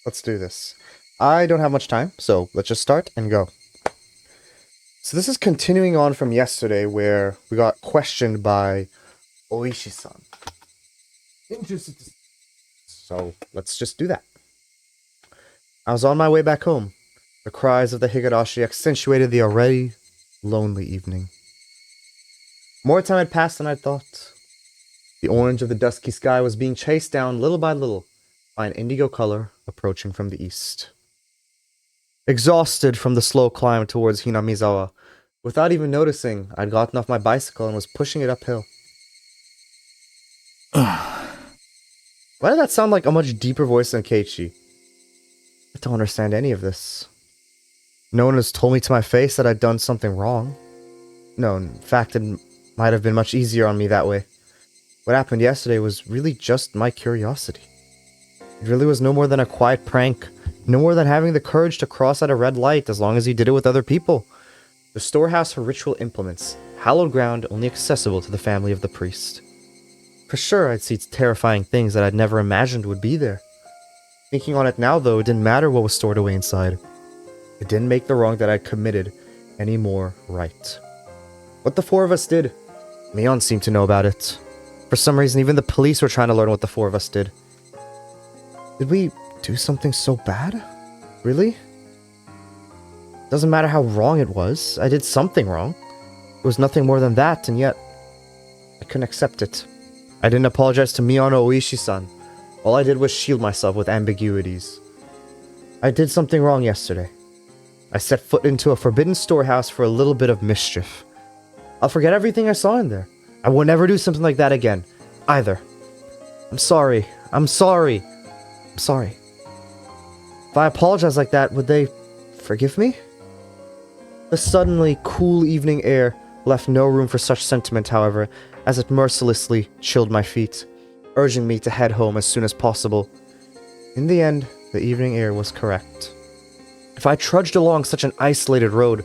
Let's do this. I don't have much time, so let's just start and go. So this is continuing on from yesterday where we got questioned by Oishi-san. So let's just do that. I was on my way back home. The cries of the Higurashi accentuated the already lonely evening. More time had passed than I'd thought. The orange of the dusky sky was being chased down little by little by an indigo color approaching from the east. Exhausted from the slow climb towards Hinamizawa, without even noticing, I'd gotten off my bicycle and was pushing it uphill. Why did that sound like a much deeper voice than Keiichi? I don't understand any of this. No one has told me to my face that I'd done something wrong. No, in fact, it might have been much easier on me that way. What happened yesterday was really just my curiosity. It really was no more than a quiet prank, no more than having the courage to cross at a red light as long as you did it with other people. The storehouse for ritual implements, hallowed ground only accessible to the family of the priest. For sure, I'd see terrifying things that I'd never imagined would be there. Thinking on it now, though, it didn't matter what was stored away inside. It didn't make the wrong that I'd committed any more right. What the four of us did, Mion seemed to know about it. For some reason, even the police were trying to learn what the four of us did. Did we do something so bad? Really? Doesn't matter how wrong it was. I did something wrong. It was nothing more than that, and yet I couldn't accept it. I didn't apologize to Mion or Oishi-san. All I did was shield myself with ambiguities. I did something wrong yesterday. I set foot into a forbidden storehouse for a little bit of mischief. I'll forget everything I saw in there. I will never do something like that again. Either. I'm sorry. I'm sorry. I'm sorry. If I apologize like that, would they forgive me? The suddenly cool evening air left no room for such sentiment, however, as it mercilessly chilled my feet, urging me to head home as soon as possible. In the end, the evening air was correct. If I trudged along such an isolated road,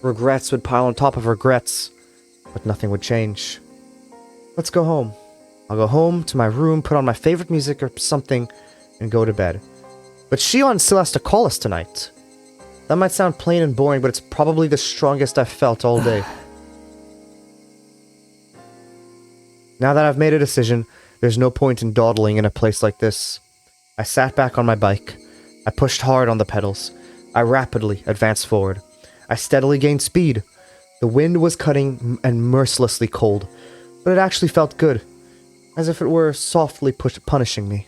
regrets would pile on top of regrets, but nothing would change. Let's go home. I'll go home to my room, put on my favorite music or something, and go to bed. But Shion still has to call us tonight. That might sound plain and boring, but it's probably the strongest I've felt all day. Now that I've made a decision, there's no point in dawdling in a place like this. I sat back on my bike. I pushed hard on the pedals. I rapidly advanced forward. I steadily gained speed. The wind was cutting and mercilessly cold, but it actually felt good, as if it were softly punishing me.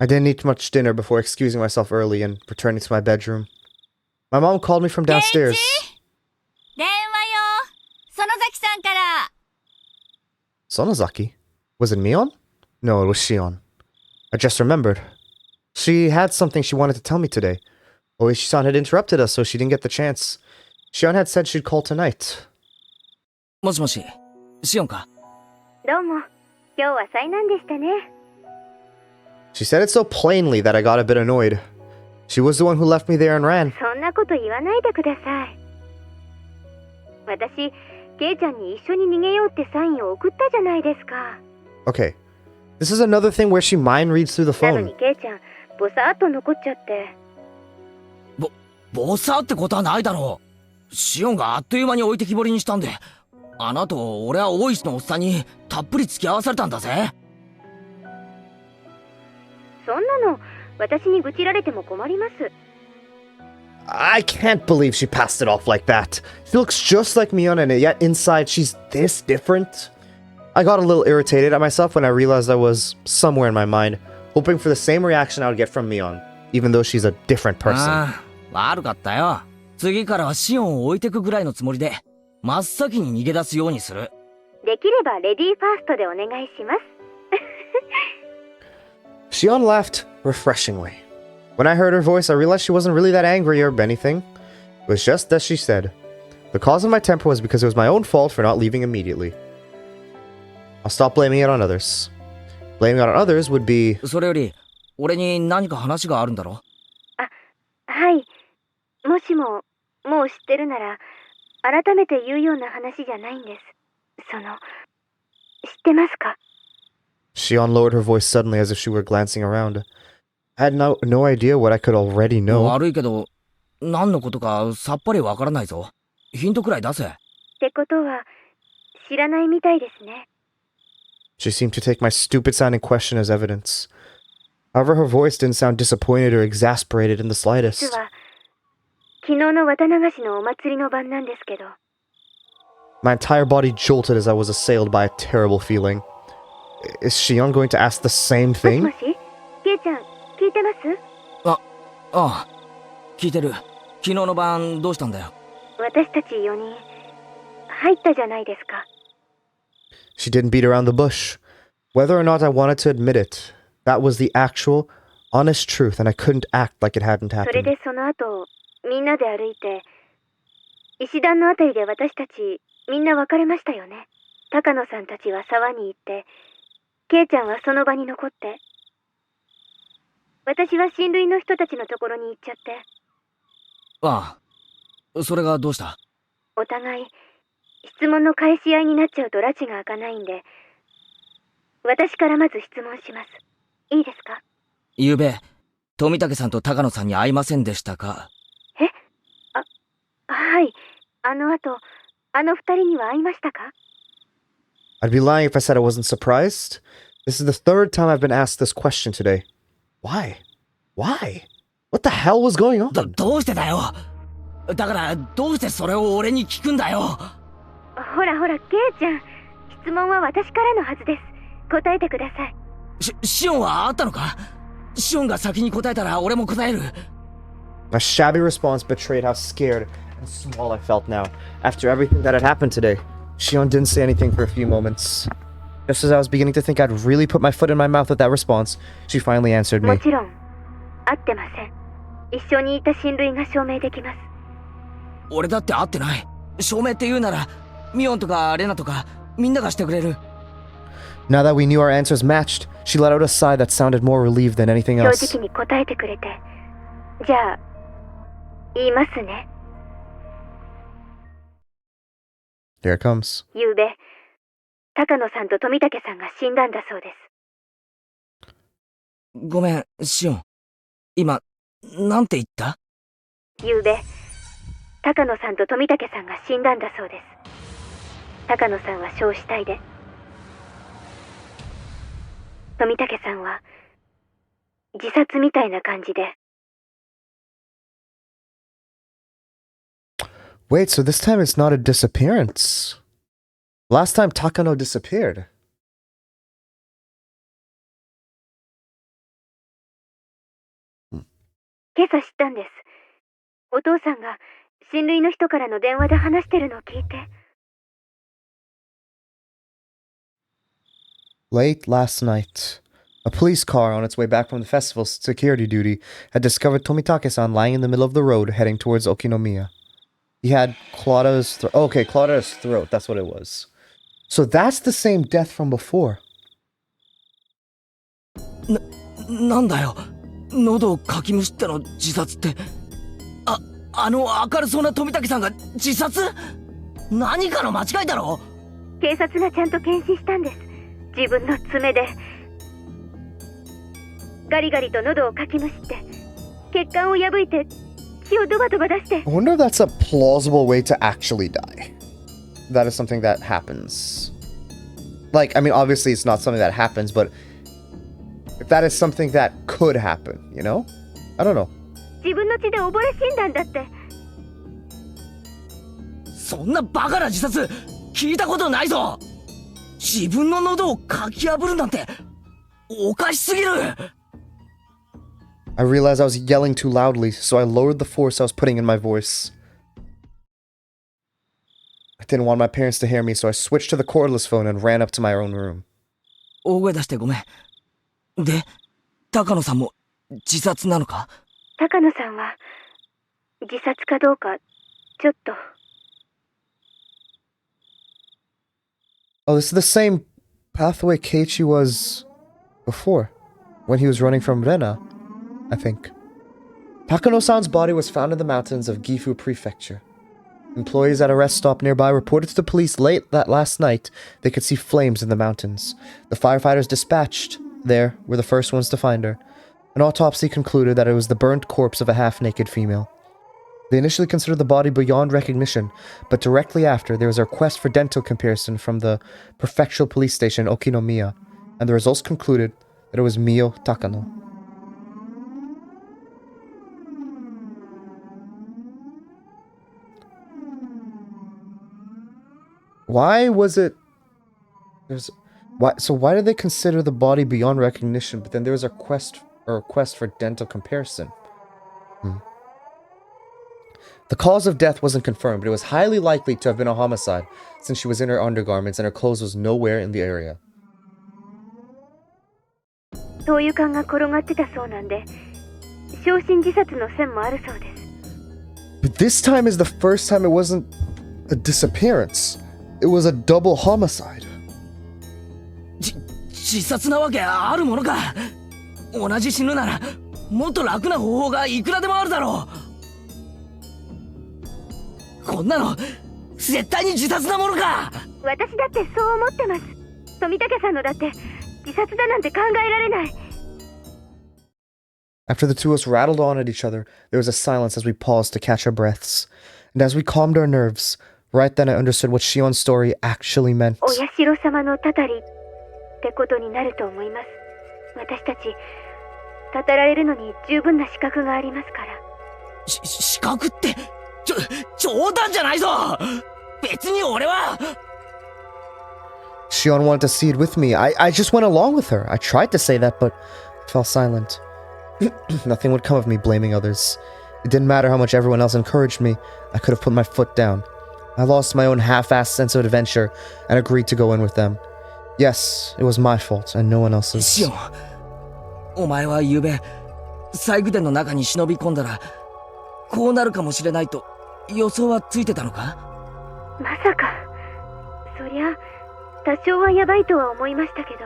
I didn't eat much dinner before excusing myself early and returning to my bedroom. My mom called me from downstairs. Sonozaki? Was it Mion? No, it was Shion. I just remembered. She had something she wanted to tell me today. Oishi-san had interrupted us, so she didn't get the chance. Shion had said she'd call tonight. もしもし、シオンか。どうも、今日は災難でしたね。She said it so plainly that I got a bit annoyed. She was the one who left me there and ran. そんなこと言わないでください。私、ケイちゃんに一緒に逃げようってサインを送ったじゃないですか。Okay. This is another thing where she mind reads through the なの phone. にケイちゃん、ぼさーっと残っちゃって。ボサってことはないだろう。シオンがあっという間に置いてきぼりにしたんで、あの後俺は大石のおっさんにたっぷり付き合わされたんだぜ。そんなの、私に愚痴られても困ります。I can't believe she passed it off like that. She looks just like Mion, and yet inside she's this different. I got a little irritated at myself when I realized I was somewhere in my mind, hoping for the same reaction I would get from Mion, even though she's a different person. ああ、悪かったよ。次からはシオンを置いてくぐらいのつもりで、真っ先に逃げ出すようにする。できればレディーファーストでお願いします。Shion laughed refreshingly. When I heard her voice, I realized she wasn't really that angry or anything. It was just as she said. The cause of my temper was because it was my own fault for not leaving immediately. I'll stop blaming it on others. Blaming it on others would be... それより、俺に何か話があるんだろ？はい。もしも、もう知ってるなら、改めて言うような話じゃないんです。知ってますか？ Shion lowered her voice suddenly as if she were glancing around. I had no idea what I could already know. 悪いけど、何のことかさっぱりわからないぞ。ヒントくらい出せ。ってことは、知らないみたいですね。She seemed to take my stupid-sounding question as evidence. However, her voice didn't sound disappointed or exasperated in the 実 slightest. は、昨日の綿流しのお祭りの晩なんですけど。 My entire body jolted as I was assailed by a terrible feeling. Is Shion going to ask the same もし thing? もし、ケイちゃん、聞いてます？ああ、聞いてる。昨日の晩どうしたんだよ。私たち4人、入ったじゃないですか。 She didn't beat around the bush. Whether or not I wanted to admit it, that was the actual, honest truth, and I couldn't act like it hadn't それ happened. でその後、みんなで歩いて、石段のあたりで私たち、みんな別れましたよね。高野さんたちは沢に行って、ケイちゃんはその場に残って、私は親類の人たちのところに行っちゃって、ああ、それがどうした？お互い、質問の返し合いになっちゃうと拉致が開かないんで、私からまず質問します。いいですか？ゆうべ、富武さんと高野さんに会いませんでしたか？はい。あの後、あの二人には会いましたか？ I'd be lying if I said I wasn't surprised. This is the third time I've been asked this question today. Why? Why? What the hell was going on? どうしてだよ。だからどうしてそれを俺に聞くんだよ。ほらほら、ケイちゃん。質問は私からのはずです。答えてください。シオンはあったのか？シオンが先に答えたら俺も答える。My shabby response betrayed how scared and small I felt now. After everything that had happened today, Shion didn't say anything for a few moments. Just as I was beginning to think I'd really put my foot in my mouth with that response, she finally answered も me. ちろん、会ってません。一緒にいた親類が証明できます。俺だって会ってない。証明って言うなら、ミオンとかレナとかみんながしてくれる。Now that we knew our answers matched, she let out a sigh that sounded more relieved than anything 正 else. 直に答えてくれて。じゃあ、言いますね。Here it comes. ゆうべ、高野さんと富武さんが死んだんだそうです。ごめん、シオン。今、なんて言った？ゆうべ、高野さんと富武さんが死んだんだそうです。高野さんは焼死体で、富武さんは自殺みたいな感じで。 Wait, so this time it's not a disappearance. Last time Takano disappeared. 今朝知ったんです。お父さんが親類の人からの電話で話してるのを聞いて。 Late last night, a police car on its way back from the festival's security duty had discovered Tomitake-san lying in the middle of the road heading towards Okinomiya. He had clawed at his throat. Okay, clawed at his throat. That's what it was. So that's the same death from before. なんだよ。喉をかきむしっての自殺って。あの明るそうな富武さんが自殺？何かの間違いだろ？警察がちゃんと検視したんです。自分の爪でガリガリと喉をかきむしって血管を破いて血をドバドバ出して。 I wonder if that's a plausible way to actually die. That is something that happens. Like, I mean, obviously it's not something that happens, but if that is something that could happen, you know? I don't know. 自分の血で溺れ死んだんだって。そんなバカな自殺聞いたことないぞ。自分の喉をかき破るなんておかしすぎる。I realized I was yelling too loudly, so I lowered the force I was putting in my voice. I didn't want my parents to hear me, so I switched to the cordless phone and ran up to my own room. 大声出してごめん。で、高野さんも自殺なのか？高野さんは自殺かどうかちょっと。 Oh, this is the same pathway Keiichi was before, when he was running from Rena, I think. Takano-san's body was found in the mountains of Gifu Prefecture. Employees at a rest stop nearby reported to the police late that last night they could see flames in the mountains. The firefighters dispatched there were the first ones to find her. An autopsy concluded that it was the burnt corpse of a half-naked female. They initially considered the body beyond recognition, but directly after, there was a request for dental comparison from the prefectural police station in Okinomiya, and the results concluded that it was Mio Takano. Why was it... Why did they consider the body beyond recognition, but then there was a request for dental comparison? The cause of death wasn't confirmed, but it was highly likely to have been a homicide, since she was in her undergarments and her clothes was nowhere in the area. 灯油缶が転がってたそうなんで、焼身自殺の線もあるそうです。 But this time is the first time it wasn't a disappearance. It was a double homicide. 自殺なわけあるものか。同じ死ぬならもっと楽な方法がいくらでもあるだろう。こんなの絶対に自殺なものか。私だってそう思ってます。富武さんのだって自殺だなんて考えられない。 After the two of us rattled on at each other, there was a silence as we paused to catch our breaths. And as we calmed our nerves, right then I understood what Shion's story actually meant. お社様のたたりってことになると思います。私たち、たたられるのに十分な資格がありますから。資格って、冗談じゃないぞ。別に俺は。Shion wanted to see it with me. I just went along with her. I tried to say that, but fell silent. Nothing would come of me blaming others. It didn't matter how much everyone else encouraged me. I could have put my foot down. I lost my own half-assed sense of adventure and agreed to go in with them. Yes, it was my fault and no one else's. シオン、お前は昨夜細工殿の中に忍び込んだらこうなるかもしれないと予想はついてたのか？まさか。そりゃ多少はやばいとは思いましたけど、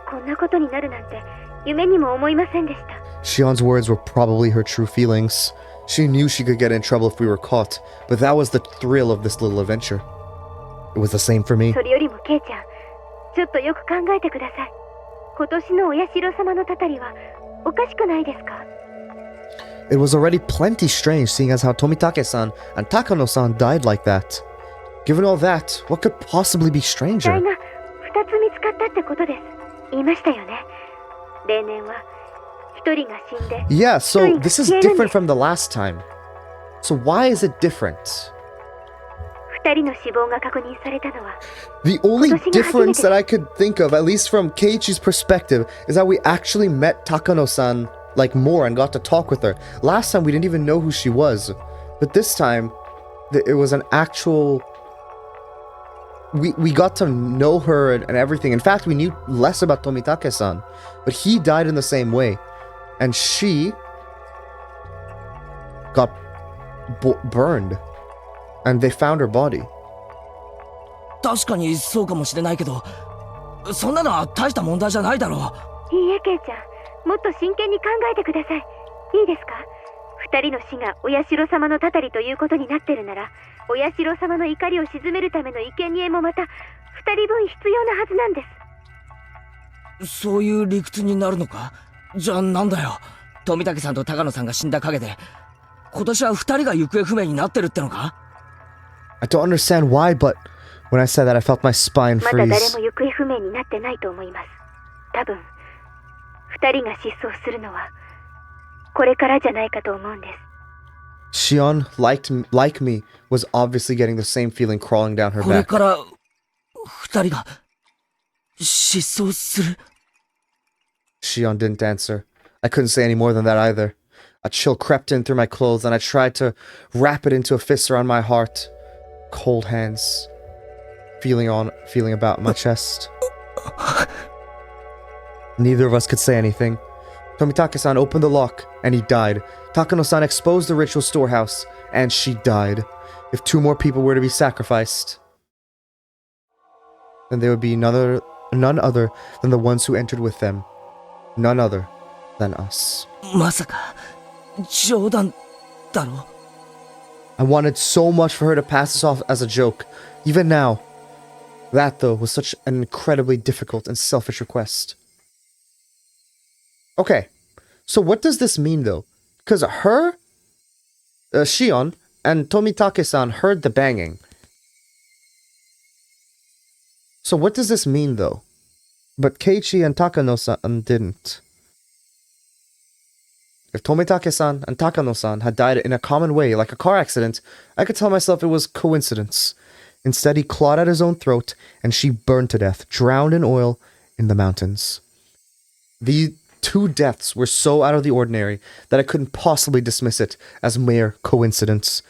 こんなことになるなんて夢にも思いませんでした。 Shion's words were probably her true feelings. She knew she could get in trouble if we were caught, but that was the thrill of this little adventure. It was the same for me. それよりもケイちゃん、ちょっとよく考えてください。今年のお社様のたたりはおかしくないですか？ It was already plenty strange seeing as how Tomitake-san and Takano-san died like that. Given all that, what could possibly be 遺 stranger? 体が2つ見つかったってことです。言いましたよね。例年は1人が死んで。 Yeah, so this is different from the last time. So why is it different? 2人の死亡が確認されたのは The only difference that I could think of, at least from Keiichi's perspective, is that we actually met Takano-san like more and got to talk with her. Last time we didn't even know who she was, but this time it was an actual... We got to know her and everything. In fact, we knew less about Tomitake-san, but he died in the same way, and she got burned, and they found her body. 確かにそうかもしれないけど、そんなのは大した問題じゃないだろう。いいえケイちゃん、もっと真剣に考えてください。いいですか？2人の死がお社様のたたりということになってるなら、お社様の怒りを鎮めるための生贄もまた2人分必要なはずなんです。そういう理屈になるのか？じゃあなんだよ。富武さんと高野さんが死んだ陰で、今年は2人が行方不明になってるってのか？ I don't understand why, but when I said that, I felt my spine まだ誰 freeze. も行方不明になってないと思います。多分2人が失踪するのはこれからじゃないかと思うんです。 Shion, like me, was obviously getting the same feeling crawling down her これ back. から2人が失踪する？ Shion didn't answer. I couldn't say any more than that either. A chill crept in through my clothes and I tried to wrap it into a fist around my heart. Cold hands feeling about my chest. Neither of us could say anything. Tomitake-san opened the lock and he died. Takano-san exposed the ritual storehouse and she died. If 2 more people were to be sacrificed, then there would be none other than the ones who entered with them. None other than us. まさか冗談だろ？ I wanted so much for her to pass this off as a joke, even now. That, though, was such an incredibly difficult and selfish request. Okay, so what does this mean, though? Because Shion, and Tomitake-san heard the banging. So what does this mean, though? But Keiichi and Takano-san didn't. If Tomitake-san and Takano-san had died in a common way, like a car accident, I could tell myself it was coincidence. Instead, he clawed at his own throat, and she burned to death, drowned in oil in the mountains. The two deaths were so out of the ordinary that I couldn't possibly dismiss it as mere coincidence.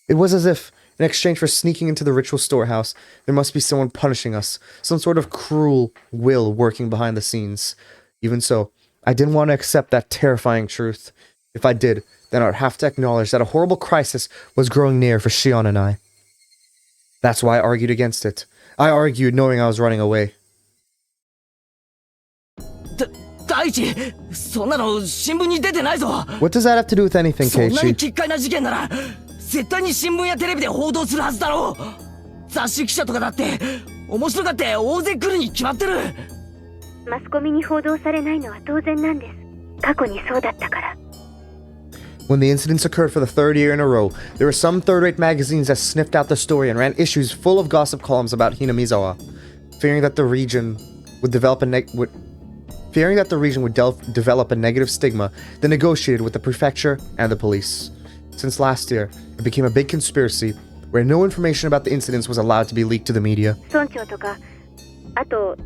It was as if, in exchange for sneaking into the ritual storehouse, there must be someone punishing us, some sort of cruel will working behind the scenes. Even so, I didn't want to accept that terrifying truth. If I did, then I would have to acknowledge that a horrible crisis was growing near for Shion and I. That's why I argued against it. I argued knowing I was running away. 大地、そんなの新聞に出てないぞ。 What does that have to do with anything, そんなに Keiichi? 奇怪な事件なら絶対に新聞やテレビで報道するはずだろう。雑誌記者とかだって面白がって大勢来るに決まってる。マスコミに報道されないのは当然なんです。過去にそうだったから。 When the incidents occurred for the third year in a row, there were some third-rate magazines that sniffed out the story and ran issues full of gossip columns about Hinamizawa, fearing that the region would develop a negative stigma. They negotiated with the prefecture and the police. Since last year, it became a big conspiracy where no information about the incidents was allowed to be leaked to the media. 村長とか、あと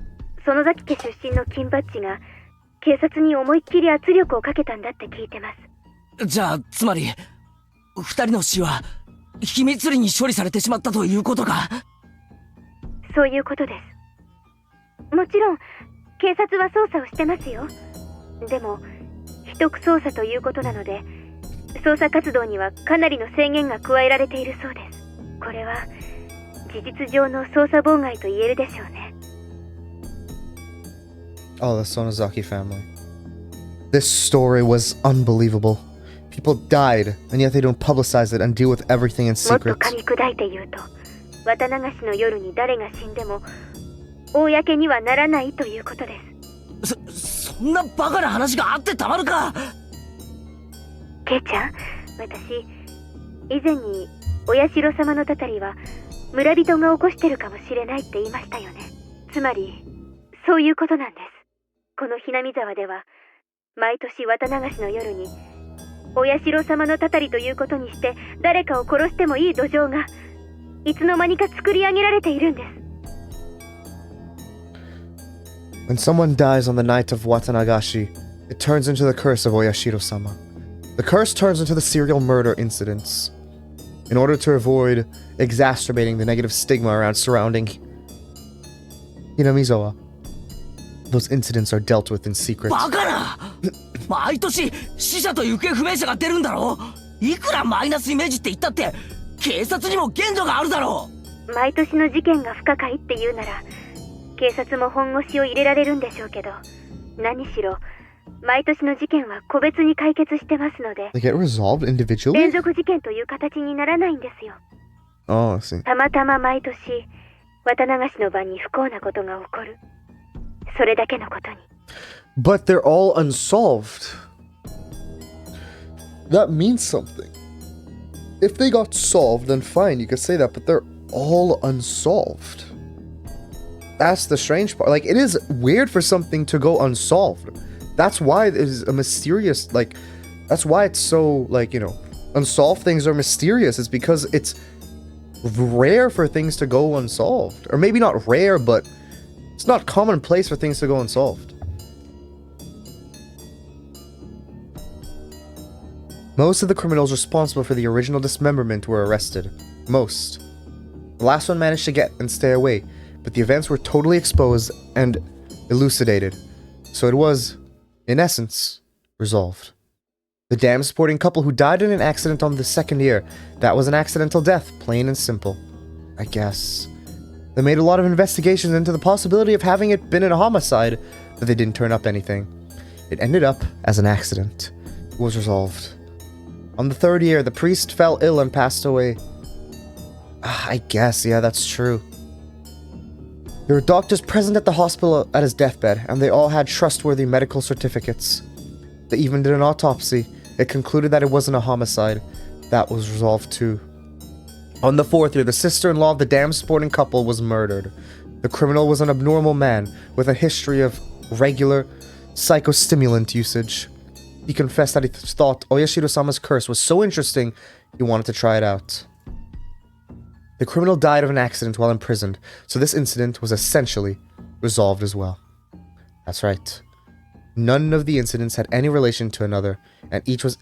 園崎家出身の金バッジが警察に思いっきり圧力をかけたんだって聞いてます。 じゃあつまり二人の死は秘密裏に処理されてしまったということか。そういうことです。もちろん警察は捜査をしてますよ。でも秘匿捜査ということなので捜査活動にはかなりの制限が加えられているそうです。これは事実上の捜査妨害と言えるでしょうね。 Oh, the Sonozaki family. This story was unbelievable. People died, and yet they don't publicize it and deal with everything in もっと secret. 噛み砕いて言うと、綿流しの夜に誰が死んでも公にはならないということです。そんなバカな話があってたまるか。ケイちゃん、私以前にお社様のたたりは村人が起こしてるかもしれないって言いましたよね。つまりそういうことなんです。このひなみ沢では毎年綿流しの夜にお社様のたたりということにして誰かを殺してもいい土壌がいつの間にか作り上げられているんです。 When someone dies on the night of Watanagashi, it turns into the curse of Oyashiro-sama. The curse turns into the serial murder incidents. In order to avoid exacerbating the negative stigma around surrounding Hinamizawa, those incidents are dealt with in secret. バカな。毎年死者と行方不明者が出るんだろう。いくらマイナスイメージって言ったって警察にも限度があるだろう。毎年の事件が不可解って言うなら警察も本腰を入れられるんでしょうけど、何しろ毎年の事件は個別に解決してますので、 They get resolved individually? 連続事件という形にならないんですよ。 Oh, I see. たまたま毎年綿流しの晩に不幸なことが起こる。それだけのことに。 But they're all unsolved. That means something. If they got solved, then fine, you could say that, but they're all unsolved. That's the strange part. Like, it is weird for something to go unsolved. That's why it is a mysterious, like, that's why it's so, like, you know, unsolved things are mysterious. It's because it's rare for things to go unsolved. Or maybe not rare, but it's not commonplace for things to go unsolved. Most of the criminals responsible for the original dismemberment were arrested. Most. The last one managed to get and stay away, but the events were totally exposed and elucidated. So it was, in essence, resolved. The dam-supporting couple who died in an accident on the second year, that was an accidental death, plain and simple. I guess. They made a lot of investigations into the possibility of having it been a homicide, but they didn't turn up anything. It ended up as an accident. It was resolved. On the third year, the priest fell ill and passed away. I guess, yeah, that's true. There were doctors present at the hospital at his deathbed, and they all had trustworthy medical certificates. They even did an autopsy. It concluded that it wasn't a homicide. That was resolved too. On the fourth year, the sister-in-law of the damned sporting couple was murdered. The criminal was an abnormal man with a history of regular psychostimulant usage. He confessed that he thought Oyashiro-sama's curse was so interesting, he wanted to try it out. The criminal died of an accident while imprisoned, so this incident was essentially resolved as well. That's right. None of the incidents had any relation to another, and each was...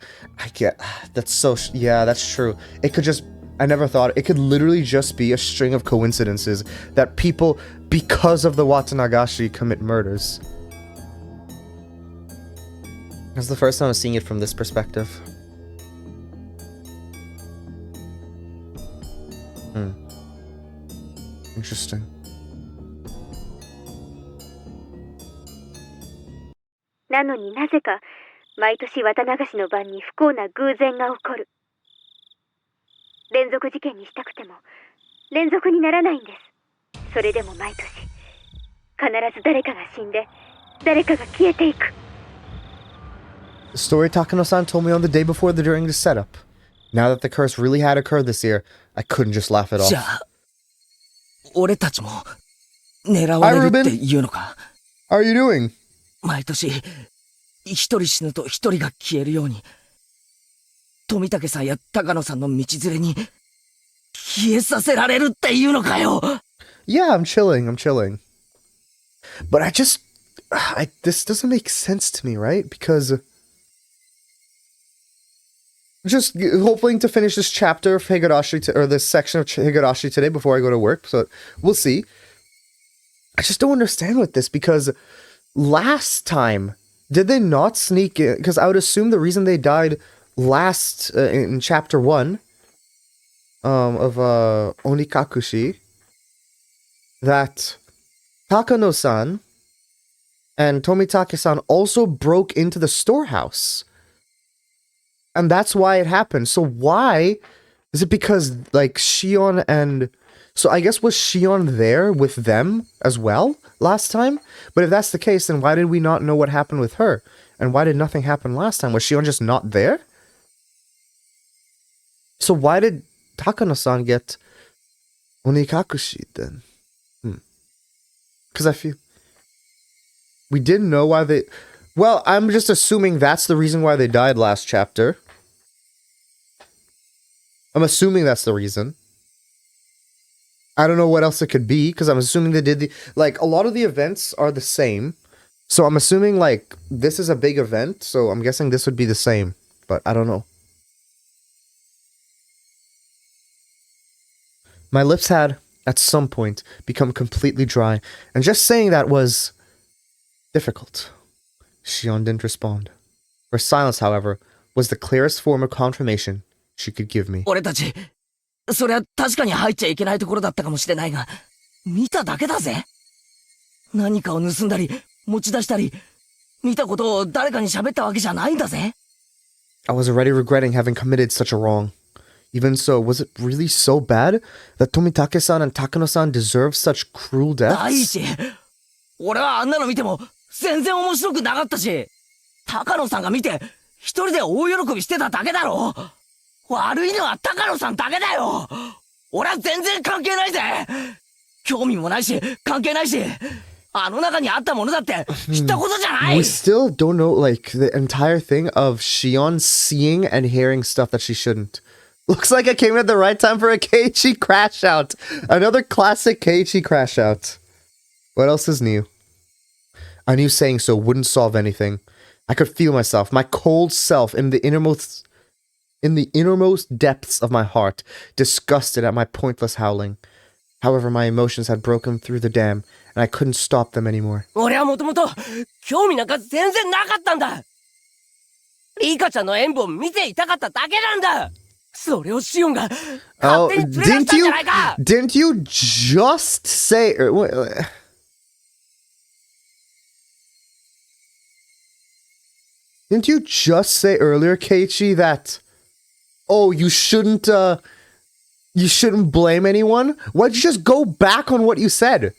yeah, that's true. It could just... I never thought... It could literally just be a string of coincidences that people, because of the Watanagashi, commit murders. That's the first time I'm seeing it from this perspective. Interesting. なのになぜか毎年綿流しの晩に不幸な偶然が起こる。連続事件にしたくても連続にならないんです。それでも毎年必ず誰かが死んで誰かが消えていく。 The story Takano-san told me on the day before during the setup. Now that the curse really had occurred this year, I couldn't just laugh it off. じゃあ、俺たちも狙われるっていうのか。How are you doing? 毎年一人死ぬと一人が消えるように、富武さんや高野さんの道連れに消えさせられるっていうのかよ。Yeah, I'm chilling. But this doesn't make sense to me, right? Because just hoping to finish this chapter of Higurashi, or this section of Higurashi today before I go to work, so we'll see. I just don't understand with this, because last time, did they not sneak in? Because I would assume the reason they died last, in chapter 1, of Onikakushi, that Takano-san and Tomitake-san also broke into the storehouse. And that's why it happened. So why? Is it because, like, Shion and... So I guess was Shion there with them as well last time? But if that's the case, then why did we not know what happened with her? And why did nothing happen last time? Was Shion just not there? So why did Takano-san get Onikakushi then? Because I feel... We didn't know why they... Well, I'm just assuming that's the reason why they died last chapter. I'm assuming that's the reason. I don't know what else it could be, because I'm assuming they did the... Like, a lot of the events are the same. So I'm assuming, like, this is a big event, so I'm guessing this would be the same. But I don't know. My lips had, at some point, become completely dry, and just saying that was difficult. Shion didn't respond. Her silence, however, was the clearest form of confirmation she could give me. 俺たち、それは確かに入っちゃいけないところだったかもしれないが、見ただけだぜ。何かを盗んだり、持ち出したり、見たことを誰かに喋ったわけじゃないんだぜ。I was already regretting having committed such a wrong. Even so, was it really so bad that Tomitake-san and Takano-san deserved such cruel 第 deaths? 一、俺はあんなの見ても全然面白くなかったし、高野さんが見て一人で大喜びしてただけだろ。悪いのは高野さんだけだよ。俺は全然関係ないぜ。興味もないし関係ないし、あの中にあったものだって知ったことじゃない。 We still don't know, like, the entire thing of Shion seeing and hearing stuff that she shouldn't. Looks like I came at the right time for a Keiichi crash out. Another classic Keiichi crash out. What else is new? I knew saying so wouldn't solve anything. I could feel myself, my cold self, in the innermost depths of my heart, disgusted at my pointless howling. However, my emotions had broken through the dam, and I couldn't stop them anymore. 俺はもともと興味なんか全然なかったんだ。リカちゃんの演舞を見ていたかっただけなんだ。それをシオンが勝手に連れ出したんじゃないか。Didn't you just say... Didn't you just say earlier, Keiichi, that oh, you shouldn't blame anyone? Why'd you just go back on what you said?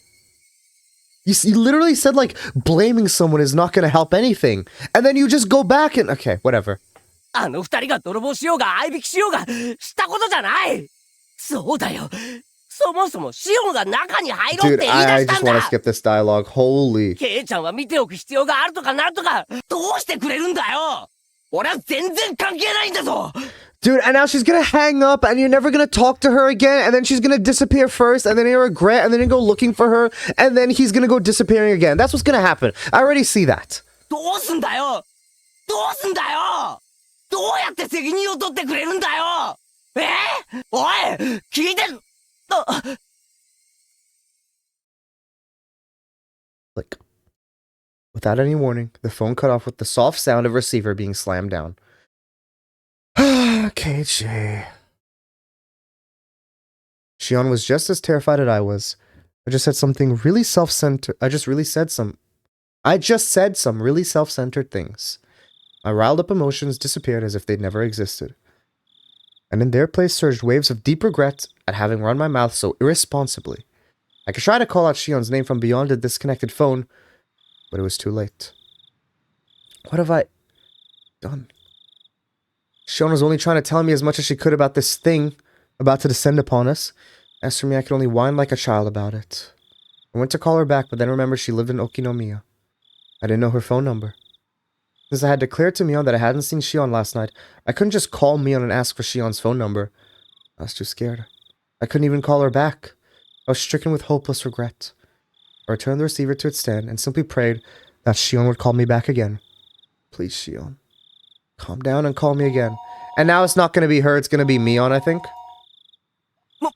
You literally said, like, blaming someone is not gonna help anything. And then you just go back and... Okay, whatever. あの二人が泥棒しようが、相引きしようが、したことじゃない。そうだよ。そもそもシオンが中に入ろうって言い出 Dude, I した just んだ。 want to skip this dialogue. Holy. ケイちゃんは見ておく必要があるとかなんとか、どうしてくれるんだよ。俺は全然関係ないんだぞ。 Dude, and now she's gonna hang up, and you're never gonna talk to her again, and then she's gonna disappear first, and then you regret, and then you go looking for her, and then he's gonna go disappearing again. That's what's gonna happen. I already see that. どうすんだよ。どうすんだよ。どうやって責任を取ってくれるんだよ。おい、聞いてる。Like, without any warning, the phone cut off with the soft sound of receiver being slammed down. KJ. Shion was just as terrified as I was. I just said something really self-centered. I just said some really self-centered things. My riled up emotions disappeared as if they'd never existed. And in their place surged waves of deep regret at having run my mouth so irresponsibly. I could try to call out Shion's name from beyond the disconnected phone, but it was too late. What have I done? Shion was only trying to tell me as much as she could about this thing about to descend upon us. As for me, I could only whine like a child about it. I went to call her back, but then remembered she lived in Okinomiya. I didn't know her phone number. Since I had declared to Mion that I hadn't seen Shion last night, I couldn't just call Mion and ask for Shion's phone number. I was too scared. I couldn't even call her back. I was stricken with hopeless regret. I returned the receiver to its stand and simply prayed that Shion would call me back again. Please, Shion. Calm down and call me again. And now it's not going to be her, it's going to be Mion, I think.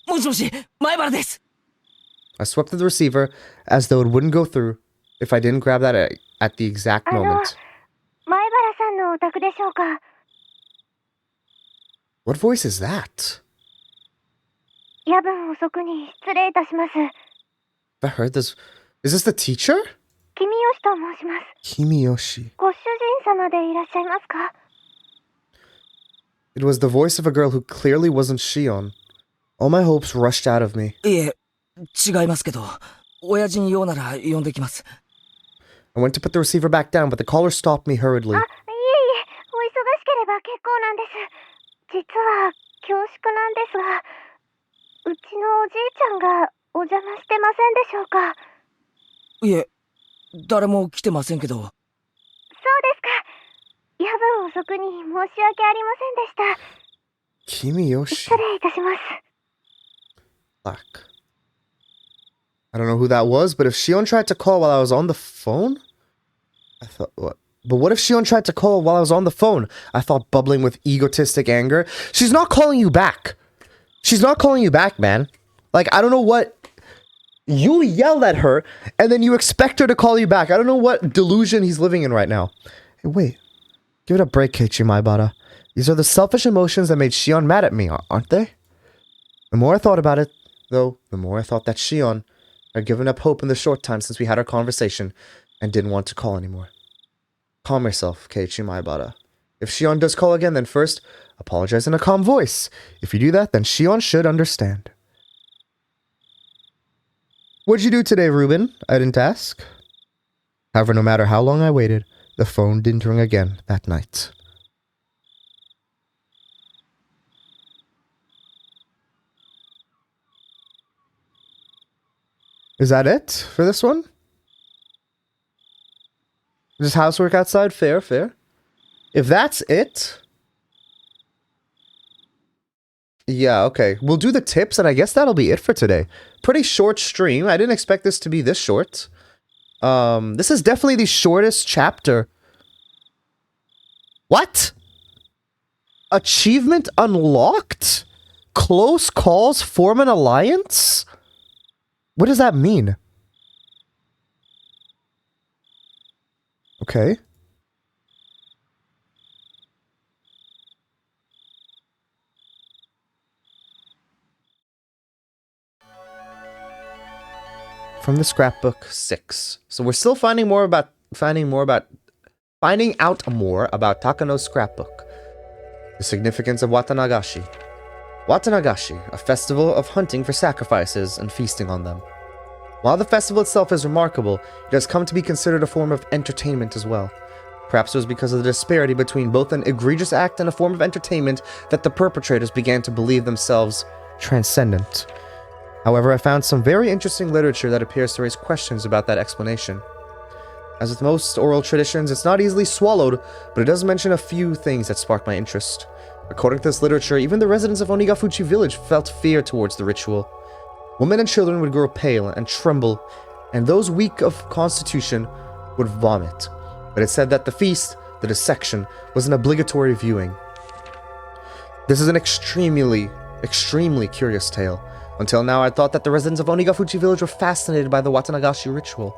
もしもし、前原です。 I swept through the receiver as though it wouldn't go through if I didn't grab that at the exact moment. 前原さんのお宅でしょうか。 What voice is that? 夜分遅くに失礼いたします。 Have I heard this? Is this the teacher? 君吉と申します。 Kimiyoshi. ご主人様でいらっしゃいますか？ It was the voice of a girl who clearly wasn't Shion. All my hopes rushed out of me. いえ、違いますけど、親父に用なら呼んできます。 I went to put the receiver back down, but the caller stopped me hurriedly. あ、いえいえ、お忙しければ結構なんです。実は恐縮なんですが、うちのおじいちゃんがお邪魔してませんでしょうか？いえ、誰も来てませんけど。そうですか。夜分遅くに申し訳ありませんでした。 Kimiyoshi. 失礼いたします。 Black. I don't know who that was, but if Shion tried to call while I was on the phone? I thought, what? But what if Shion tried to call while I was on the phone? I thought, bubbling with egotistic anger. She's not calling you back. She's not calling you back, man. Like, I don't know what... You yelled at her, and then you expect her to call you back. I don't know what delusion he's living in right now. Hey, wait. Give it a break, Keiichi Maibara. These are the selfish emotions that made Shion mad at me, aren't they? The more I thought about it, though, the more I thought that Shion had given up hope in the short time since we had our conversation and didn't want to call anymore. Calm yourself, Keiichi Maibara. If Shion does call again, then first, apologize in a calm voice. If you do that, then Shion should understand. What'd you do today, Ruben? I didn't ask. However, no matter how long I waited, the phone didn't ring again that night. Is that it for this one? Just housework outside? Fair, fair. If that's it... Yeah, okay. We'll do the tips, and I guess that'll be it for today. Pretty short stream. I didn't expect this to be this short. This is definitely the shortest chapter. What? Achievement unlocked? Close calls form an alliance? What does that mean? Okay. From the scrapbook 6. So we're still finding out more about Takano's scrapbook. The significance of Watanagashi. Watanagashi, a festival of hunting for sacrifices and feasting on them. While the festival itself is remarkable, it has come to be considered a form of entertainment as well. Perhaps it was because of the disparity between both an egregious act and a form of entertainment that the perpetrators began to believe themselves transcendent. However, I found some very interesting literature that appears to raise questions about that explanation. As with most oral traditions, it's not easily swallowed, but it does mention a few things that sparked my interest. According to this literature, even the residents of Onigafuchi village felt fear towards the ritual. Women and children would grow pale and tremble, and those weak of constitution would vomit. But it said that the feast, the dissection, was an obligatory viewing. This is an extremely curious tale. Until now, I thought that the residents of Onigafuchi village were fascinated by the Watanagashi ritual.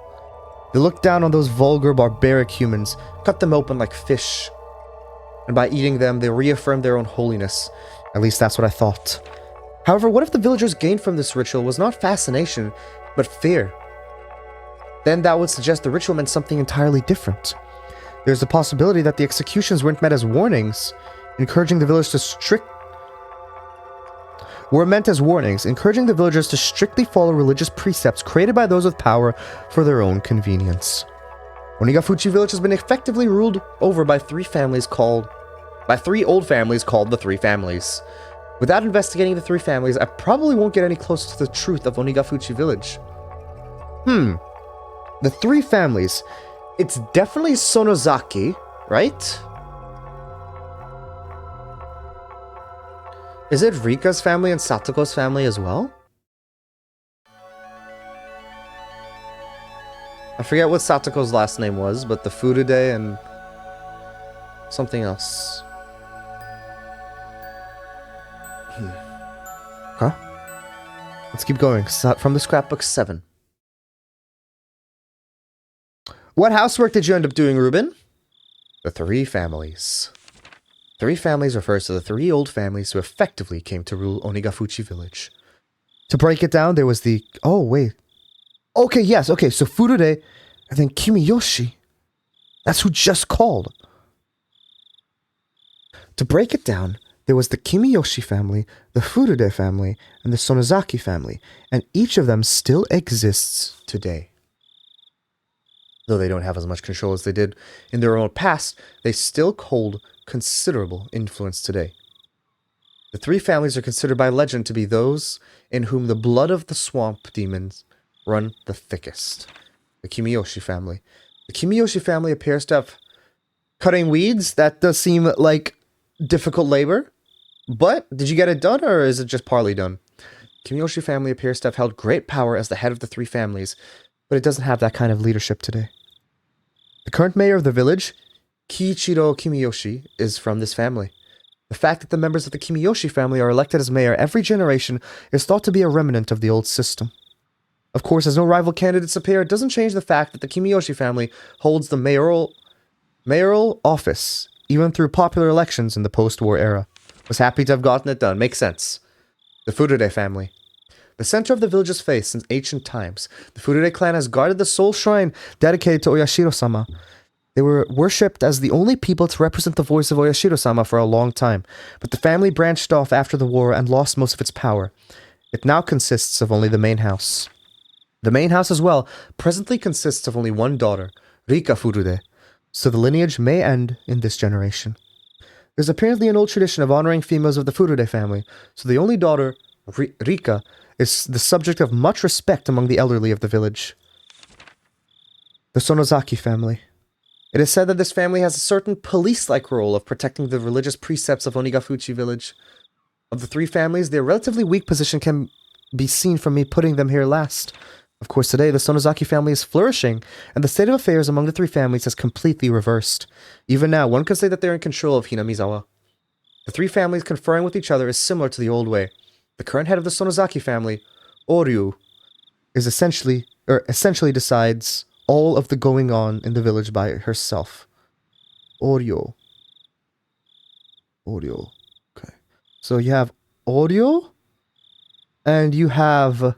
They looked down on those vulgar, barbaric humans, cut them open like fish, and by eating them, they reaffirmed their own holiness. At least that's what I thought. However, what if the villagers gained from this ritual was not fascination, but fear? Then that would suggest the ritual meant something entirely different. There's the possibility that the executions weren't meant as warnings, encouraging the villagers to strictly follow religious precepts created by those with power for their own convenience. Onigafuchi village has been effectively ruled over by three old families called the Three Families. Without investigating the three families, I probably won't get any closer to the truth of Onigafuchi village. The three families. It's definitely Sonozaki, right? Is it Rika's family and Satoko's family as well? I forget what Satoko's last name was, but the Furude and something else. Huh? Let's keep going. From the scrapbook 7. What housework did you end up doing, Ruben? The Three Families. Three Families refers to the three old families who effectively came to rule Onigafuchi village. To break it down, there was the... Oh, wait. Okay, yes, okay, so Furude and then Kimiyoshi. That's who just called. To break it down, there was the Kimiyoshi family, the Furude family, and the Sonozaki family, and each of them still exists today. Though they don't have as much control as they did in their own past, they still hold considerable influence today. The three families are considered by legend to be those in whom the blood of the swamp demons run the thickest. The Kimiyoshi family. The Kimiyoshi family appears to have cutting weeds. That does seem like difficult labor. But did you get it done, or is it just partly done? Kimiyoshi family appears to have held great power as the head of the three families, but it doesn't have that kind of leadership today. The current mayor of the village, Kiichiro Kimiyoshi, is from this family. The fact that the members of the Kimiyoshi family are elected as mayor every generation is thought to be a remnant of the old system. Of course, as no rival candidates appear, it doesn't change the fact that the Kimiyoshi family holds the mayoral office, even through popular elections in the post-war era. Was happy to have gotten it done. Makes sense. The Furude family. The center of the village's faith since ancient times, the Furude clan has guarded the sole shrine dedicated to Oyashiro-sama. They were worshipped as the only people to represent the voice of Oyashiro-sama for a long time, but the family branched off after the war and lost most of its power. It now consists of only the main house. The main house as well presently consists of only one daughter, Rika Furude, so the lineage may end in this generation. There's apparently an old tradition of honoring females of the Furude family, so the only daughter, Rika, is the subject of much respect among the elderly of the village. The Sonozaki family. It is said that this family has a certain police-like role of protecting the religious precepts of Onigafuchi village. Of the three families, their relatively weak position can be seen from me putting them here last. Of course, today, the Sonozaki family is flourishing, and the state of affairs among the three families has completely reversed. Even now, one could say that they're in control of Hinamizawa. The three families conferring with each other is similar to the old way. The current head of the Sonozaki family, Oryu, is essentially decides all of the going on in the village by herself. Oryu. Okay. So you have Oryu, and you have...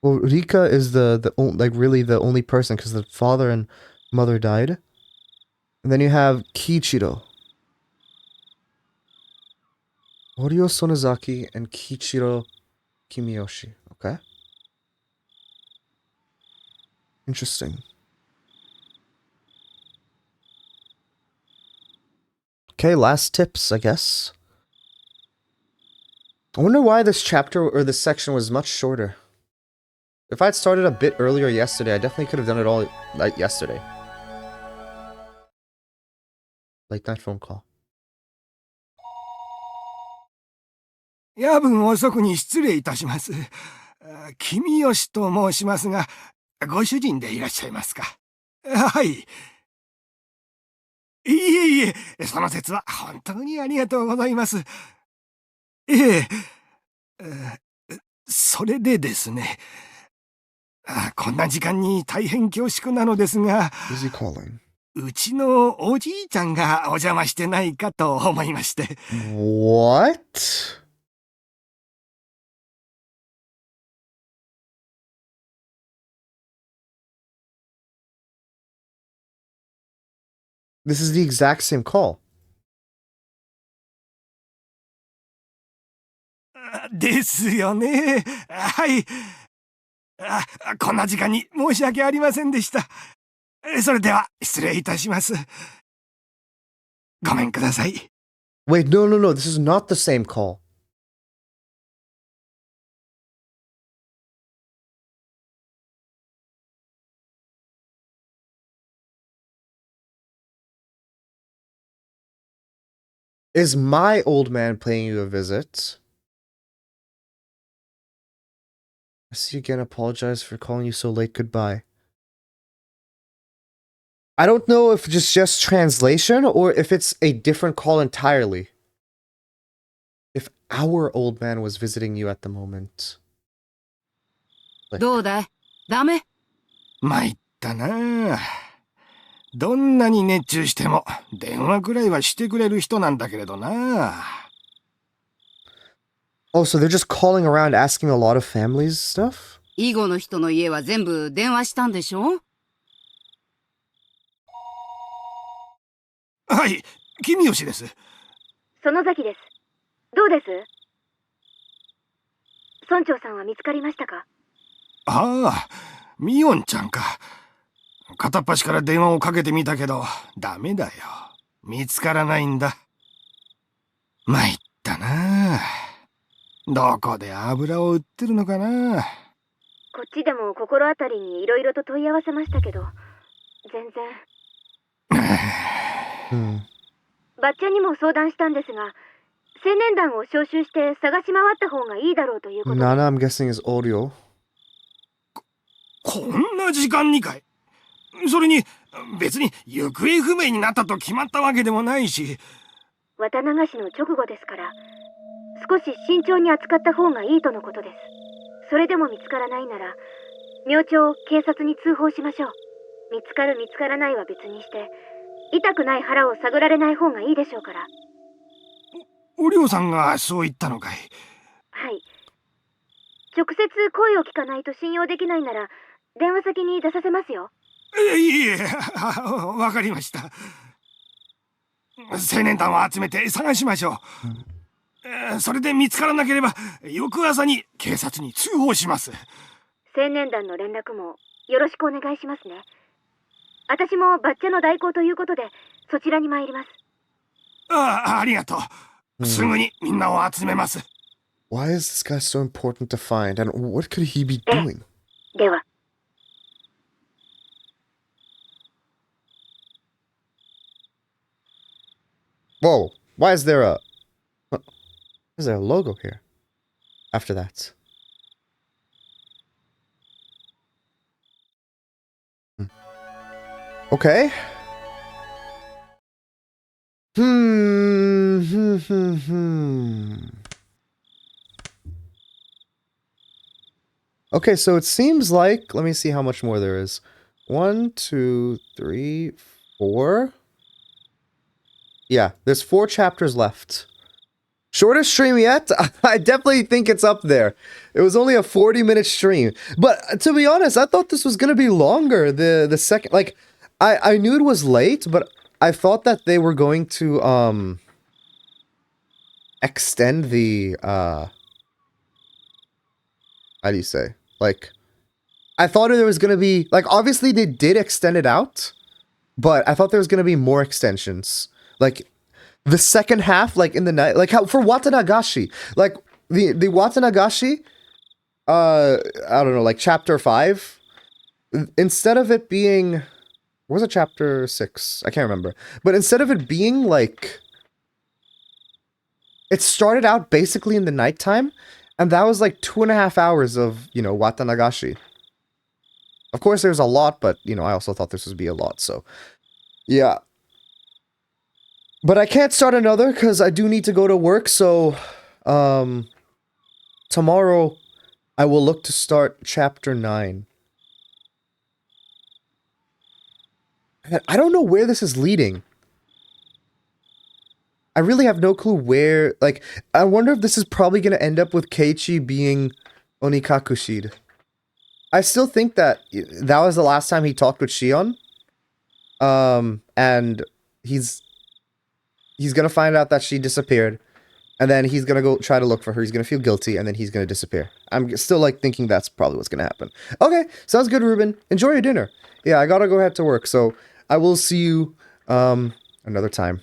Well, Rika is really the only person because the father and mother died. And then you have Kiichiro. Oryo Sonozaki and Kichiro Kimiyoshi. Okay. Interesting. Okay, last tips, I guess. I wonder why this chapter or this section was much shorter. If I'd started a bit earlier yesterday, I definitely could have done it all like yesterday. Late night phone call. 夜分遅くに失礼いたします。君吉と申しますが、ご主人でいらっしゃいますか。はい。いえいえ、その説は本当にありがとうございます。ええ、それでですね、こんな時間に大変恐縮なのですが、Is he calling? うちのおじいちゃんがお邪魔してないかと思いまして。What? This is the exact same call. ですよね。はい。こんな時間に申し訳ありませんでした。それでは失礼いたします。ごめんください。Wait, no. This is not the same call. Is my old man paying you a visit? I see you again. Apologize for calling you so late. Goodbye. I don't know if it's just translation or if it's a different call entirely. If our old man was visiting you at the moment. どうだい？ダメ？参ったなあ。どんなに熱中しても電話くらいはしてくれる人なんだけれどな。Oh, so they're just calling around asking a lot of families stuff? 囲碁の人の家は全部電話したんでしょ？はい、君吉です。園崎です。どうです？村長さんは見つかりましたか？ああ、ミオンちゃんか。片っ端から電話をかけてみたけど、ダメだよ。見つからないんだ。参ったなあ。どこで油を売ってるのかな。こっちでも心当たりにいろいろと問い合わせましたけど、全然。ばっちゃんにも相談したんですが、青年団を招集して探し回った方がいいだろうということで。Nana, I'm guessing is audio. こんな時間にかい。それに別に行方不明になったと決まったわけでもないし。綿流しの直後ですから、少し慎重に扱った方がいいとのことです。それでも見つからないなら、明朝警察に通報しましょう。見つかる見つからないは別にして、痛くない腹を探られない方がいいでしょうから。おりょうさんがそう言ったのかい。はい。直接声を聞かないと信用できないなら、電話先に出させますよ。いえ、わかりました。青年団を集めて探しましょう。それで見つからなければ、翌朝に警察に通報します。青年団の連絡もよろしくお願いしますね。私もバッチャの代行ということで、そちらに参ります。ありがとう。すぐにみんなを集めます。Why is this guy so important to find? And what could he be doing? では。Whoa, why is there a... Is there a logo here? After that. Okay. Okay, so it seems like... Let me see how much more there is. 1, 2, 3, 4... Yeah, there's 4 chapters left. Shortest stream yet? I definitely think it's up there. It was only a 40-minute stream. But to be honest, I thought this was going to be longer. The second... Like, I knew it was late, but I thought that they were going to... extend the how do you say? Like, I thought there was gonna be, like, obviously they did extend it out, but I thought there was gonna be more extensions. Like, the second half, like in the night, like how for Watanagashi, like the Watanagashi, I don't know, like chapter 5, instead of it being, what was it, chapter 6? I can't remember. But instead of it being like, it started out basically in the nighttime, and that was like 2.5 hours of, you know, Watanagashi. Of course, there's a lot, but, you know, I also thought this would be a lot, so. Yeah. But I can't start another, because I do need to go to work, so, tomorrow, I will look to start chapter 9. And I don't know where this is leading. I really have no clue where, like, I wonder if this is probably going to end up with Keiichi being Onikakushid. I still think that that was the last time he talked with Shion. And he's gonna find out that she disappeared, and then he's gonna go try to look for her. He's gonna feel guilty, and then he's gonna disappear. I'm still, like, thinking that's probably what's gonna happen. Okay, sounds good, Ruben. Enjoy your dinner. Yeah, I gotta go head to work, so I will see you, another time.